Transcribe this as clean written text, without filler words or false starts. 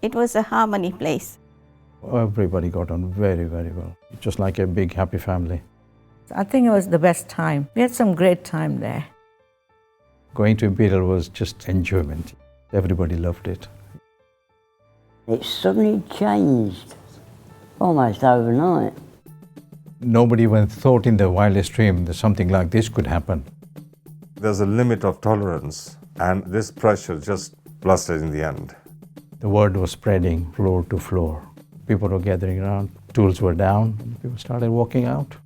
It was a harmony place. Everybody got on very, very well. Just like a big happy family. I think it was the best time. We had some great time there. Going to Imperial was just enjoyment. Everybody loved it. It suddenly changed, almost overnight. Nobody even thought in the wildest dream that something like this could happen. There's a limit of tolerance, and this pressure just blasted in the end. The word was spreading floor to floor. People were gathering around, tools were down, people started walking out.